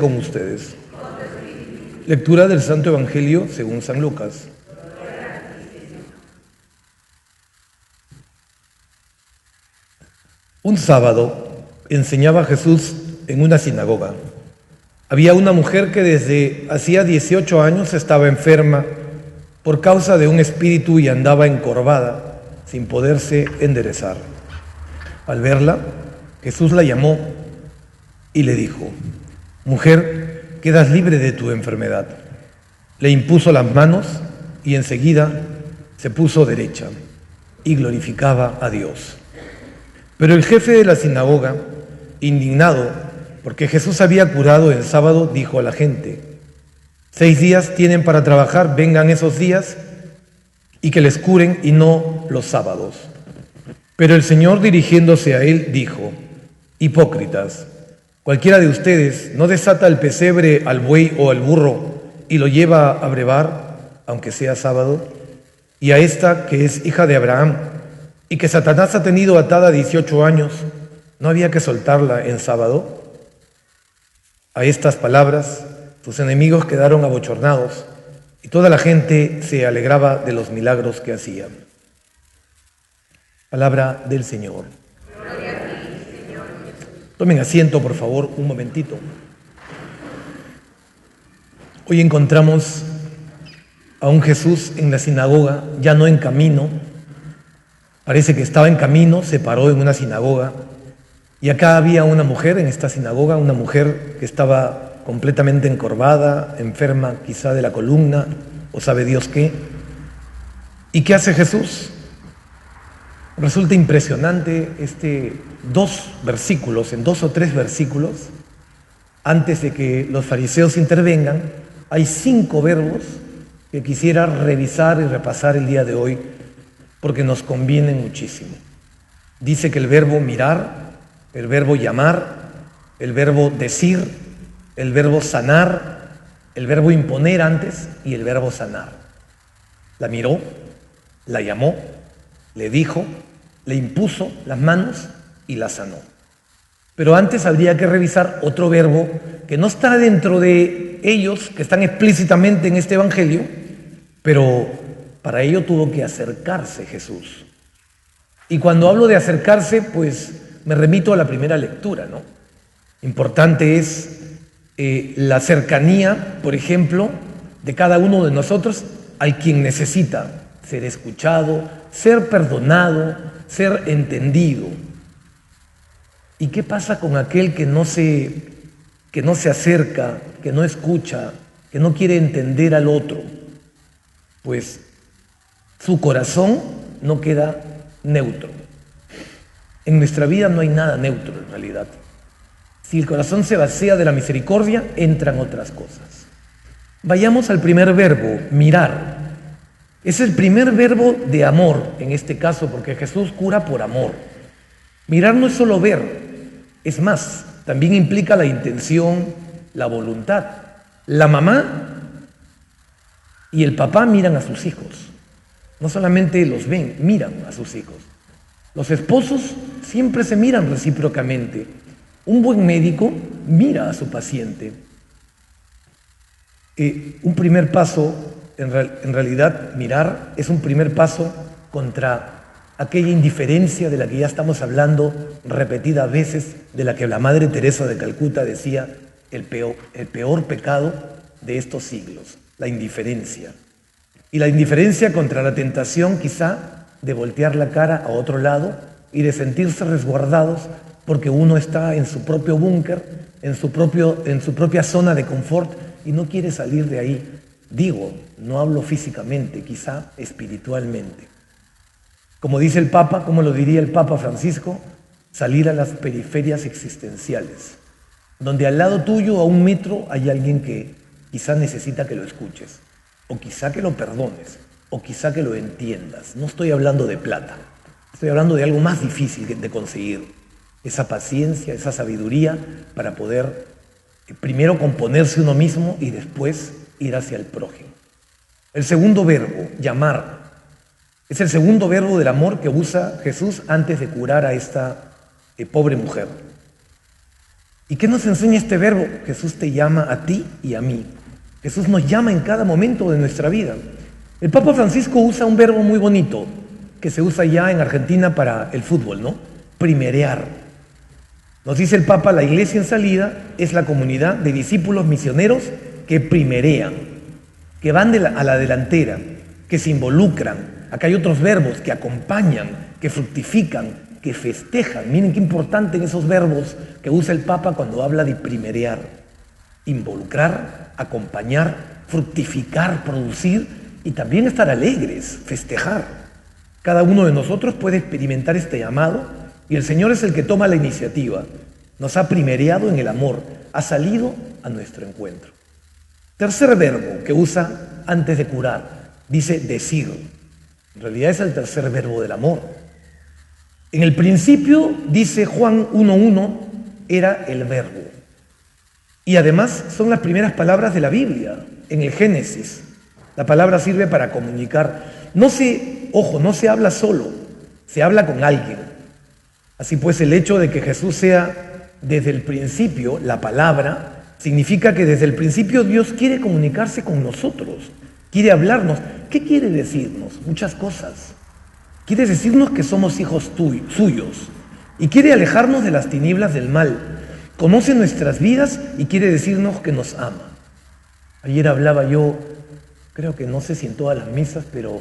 con ustedes. Lectura del Santo Evangelio según San Lucas. Un sábado enseñaba Jesús en una sinagoga. Había una mujer que desde hacía 18 años estaba enferma por causa de un espíritu y andaba encorvada, sin poderse enderezar. Al verla, Jesús la llamó y le dijo: «Mujer, quedas libre de tu enfermedad». Le impuso las manos y enseguida se puso derecha y glorificaba a Dios. Pero el jefe de la sinagoga, indignado porque Jesús había curado el sábado, dijo a la gente: 6 días tienen para trabajar, vengan esos días y que les curen y no los sábados. Pero el Señor, dirigiéndose a él, dijo: «Hipócritas, cualquiera de ustedes no desata el pesebre al buey o al burro y lo lleva a brevar, aunque sea sábado, y a esta que es hija de Abraham y que Satanás ha tenido atada 18 años, ¿no había que soltarla en sábado?». A estas palabras sus enemigos quedaron abochornados y toda la gente se alegraba de los milagros que hacía. Palabra del Señor. Gloria a ti, Señor. Tomen asiento, por favor, un momentito. Hoy encontramos a un Jesús en la sinagoga, ya no en camino. Parece que estaba en camino, se paró en una sinagoga. Y acá había una mujer en esta sinagoga, una mujer que estaba completamente encorvada, enferma quizá de la columna, o sabe Dios qué. ¿Y qué hace Jesús? Resulta impresionante 2 versículos, en 2 o 3 versículos, antes de que los fariseos intervengan, hay 5 verbos que quisiera revisar y repasar el día de hoy, porque nos convienen muchísimo. Dice que el verbo mirar, el verbo llamar, el verbo decir, el verbo sanar, el verbo imponer antes y el verbo sanar. La miró, la llamó, le dijo, le impuso las manos y la sanó. Pero antes habría que revisar otro verbo que no está dentro de ellos, que están explícitamente en este evangelio, pero para ello tuvo que acercarse Jesús. Y cuando hablo de acercarse, pues me remito a la primera lectura, ¿no? Importante es la cercanía, por ejemplo, de cada uno de nosotros al quien necesita ser escuchado, ser perdonado, ser entendido. ¿Y qué pasa con aquel que no se acerca, que no escucha, que no quiere entender al otro? Pues su corazón no queda neutro. En nuestra vida no hay nada neutro en realidad. Si el corazón se vacía de la misericordia, entran otras cosas. Vayamos al primer verbo, mirar. Es el primer verbo de amor, en este caso, porque Jesús cura por amor. Mirar no es solo ver, es más, también implica la intención, la voluntad. La mamá y el papá miran a sus hijos. No solamente los ven, miran a sus hijos. Los esposos siempre se miran recíprocamente. Un buen médico mira a su paciente. Un primer paso, en realidad, mirar es un primer paso contra aquella indiferencia de la que ya estamos hablando repetidas veces, de la que la Madre Teresa de Calcuta decía, el peor pecado de estos siglos, la indiferencia. Y la indiferencia contra la tentación quizá de voltear la cara a otro lado y de sentirse resguardados porque uno está en su propio búnker, en su propia zona de confort y no quiere salir de ahí. Digo, no hablo físicamente, quizá espiritualmente. Como dice el Papa, como lo diría el Papa Francisco, salir a las periferias existenciales, donde al lado tuyo, a 1 metro, hay alguien que quizá necesita que lo escuches, o quizá que lo perdones, o quizá que lo entiendas. No estoy hablando de plata, estoy hablando de algo más difícil de conseguir. Esa paciencia, esa sabiduría para poder primero componerse uno mismo y después ir hacia el prójimo. El segundo verbo, llamar, es el segundo verbo del amor que usa Jesús antes de curar a esta pobre mujer. ¿Y qué nos enseña este verbo? Jesús te llama a ti y a mí. Jesús nos llama en cada momento de nuestra vida. El Papa Francisco usa un verbo muy bonito que se usa ya en Argentina para el fútbol, ¿no? Primerear. Nos dice el Papa, la iglesia en salida es la comunidad de discípulos misioneros que primerean, que van a la delantera, que se involucran. Acá hay otros verbos que acompañan, que fructifican, que festejan. Miren qué importante en esos verbos que usa el Papa cuando habla de primerear. Involucrar, acompañar, fructificar, producir y también estar alegres, festejar. Cada uno de nosotros puede experimentar este llamado y el Señor es el que toma la iniciativa. Nos ha primereado en el amor, ha salido a nuestro encuentro. Tercer verbo que usa antes de curar, dice decir. En realidad es el tercer verbo del amor. En el principio, dice Juan 1:1, era el verbo. Y además son las primeras palabras de la Biblia, en el Génesis. La palabra sirve para comunicar. No se habla solo, se habla con alguien. Así pues, el hecho de que Jesús sea desde el principio la palabra, significa que desde el principio Dios quiere comunicarse con nosotros, quiere hablarnos. ¿Qué quiere decirnos? Muchas cosas. Quiere decirnos que somos hijos suyos y quiere alejarnos de las tinieblas del mal. Conoce nuestras vidas y quiere decirnos que nos ama. Ayer hablaba yo, creo que no sé si en todas las misas, pero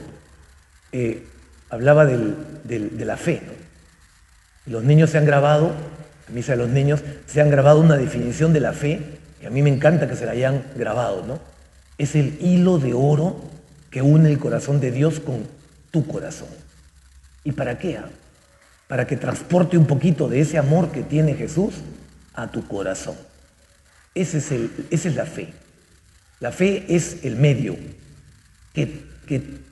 hablaba de la fe, ¿no? Los niños se han grabado, la misa de los niños, se han grabado una definición de la fe, y a mí me encanta que se la hayan grabado, ¿no? Es el hilo de oro que une el corazón de Dios con tu corazón. ¿Y para qué? Para que transporte un poquito de ese amor que tiene Jesús a tu corazón. Esa es la fe. La fe es el medio que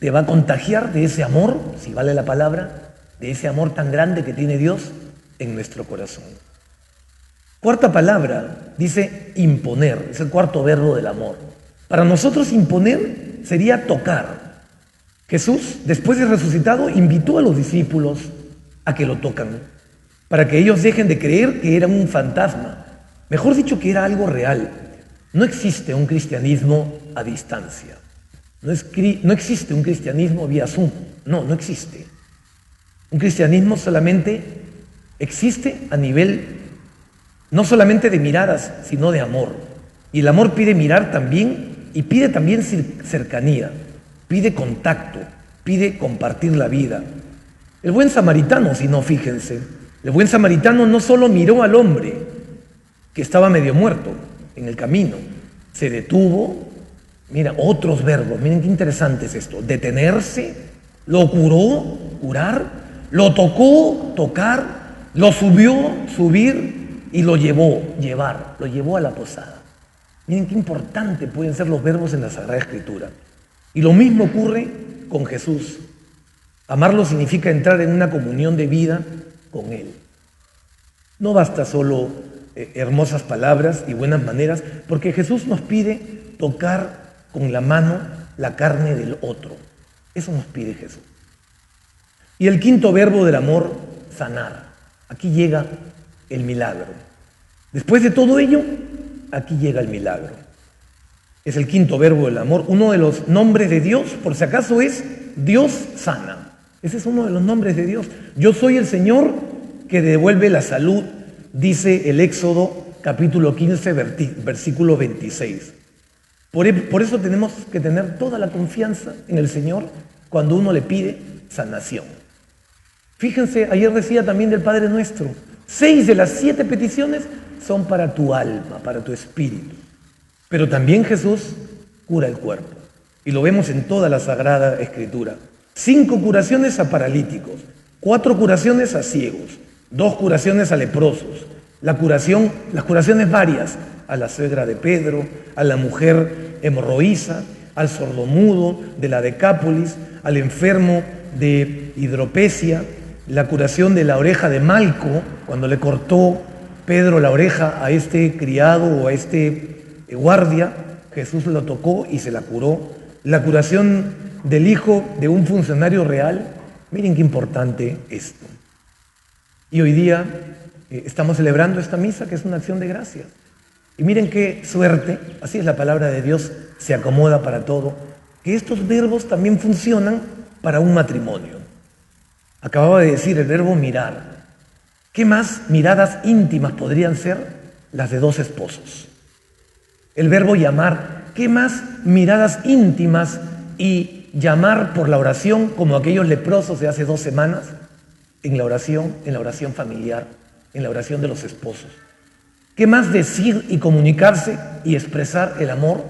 te va a contagiar de ese amor, si vale la palabra, de ese amor tan grande que tiene Dios en nuestro corazón. Cuarta palabra, dice imponer, es el cuarto verbo del amor. Para nosotros imponer sería tocar. Jesús, después de resucitado, invitó a los discípulos a que lo tocan, para que ellos dejen de creer que era un fantasma, mejor dicho, que era algo real. No existe un cristianismo a distancia, no existe un cristianismo vía Zoom, no existe. Un cristianismo solamente existe a nivel, no solamente de miradas, sino de amor. Y el amor pide mirar también, y pide también cercanía, pide contacto, pide compartir la vida. El buen samaritano, si no, fíjense, el buen samaritano no solo miró al hombre que estaba medio muerto en el camino, se detuvo, mira, otros verbos, miren qué interesante es esto, detenerse, lo curó, curar, lo tocó, tocar, lo subió, subir, y lo llevó, llevar, lo llevó a la posada. Miren qué importante pueden ser los verbos en la Sagrada Escritura. Y lo mismo ocurre con Jesús. Amarlo significa entrar en una comunión de vida con Él. No basta solo hermosas palabras y buenas maneras, porque Jesús nos pide tocar con la mano la carne del otro. Eso nos pide Jesús. Y el quinto verbo del amor, sanar. Aquí llega el milagro. Después de todo ello, aquí llega el milagro. Es el quinto verbo del amor. Uno de los nombres de Dios, por si acaso, es Dios sana. Ese es uno de los nombres de Dios. Yo soy el Señor que devuelve la salud, dice el Éxodo capítulo 15, versículo 26. Por eso tenemos que tener toda la confianza en el Señor cuando uno le pide sanación. Fíjense, ayer decía también del Padre Nuestro, 6 de las 7 peticiones son para tu alma, para tu espíritu. Pero también Jesús cura el cuerpo. Y lo vemos en toda la Sagrada Escritura. 5 curaciones a paralíticos, 4 curaciones a ciegos, 2 curaciones a leprosos, las curaciones varias, a la suegra de Pedro, a la mujer hemorroísa, al sordomudo de la Decápolis, al enfermo de hidropesia, la curación de la oreja de Malco, cuando le cortó Pedro la oreja a este criado o a este guardia, Jesús lo tocó y se la curó. La curación del hijo de un funcionario real, miren qué importante esto. Y hoy día estamos celebrando esta misa, que es una acción de gracias. Y miren qué suerte, así es la palabra de Dios, se acomoda para todo, que estos verbos también funcionan para un matrimonio. Acababa de decir el verbo mirar. ¿Qué más miradas íntimas podrían ser las de dos esposos? El verbo llamar. ¿Qué más miradas íntimas y llamar por la oración como aquellos leprosos de hace 2 semanas? En la oración familiar, en la oración de los esposos. ¿Qué más decir y comunicarse y expresar el amor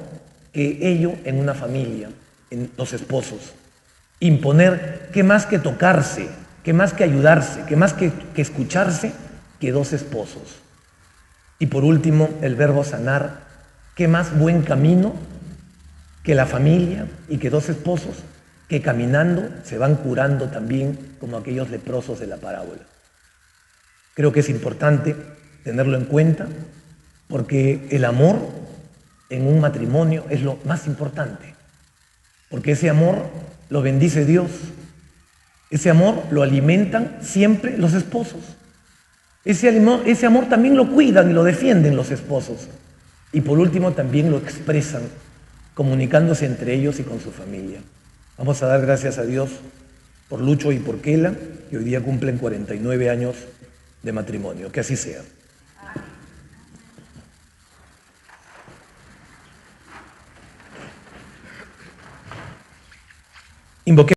que ello en una familia, en los esposos? Imponer, ¿qué más que tocarse? ¿Qué más que ayudarse? ¿Qué más que escucharse que dos esposos? Y por último, el verbo sanar. ¿Qué más buen camino que la familia y que dos esposos que caminando se van curando también como aquellos leprosos de la parábola? Creo que es importante tenerlo en cuenta porque el amor en un matrimonio es lo más importante, porque ese amor lo bendice Dios, ese amor lo alimentan siempre los esposos, ese amor también lo cuidan y lo defienden los esposos, y por último también lo expresan comunicándose entre ellos y con su familia. Vamos a dar gracias a Dios por Lucho y por Kela, que hoy día cumplen 49 años de matrimonio. Que así sea. Invoquemos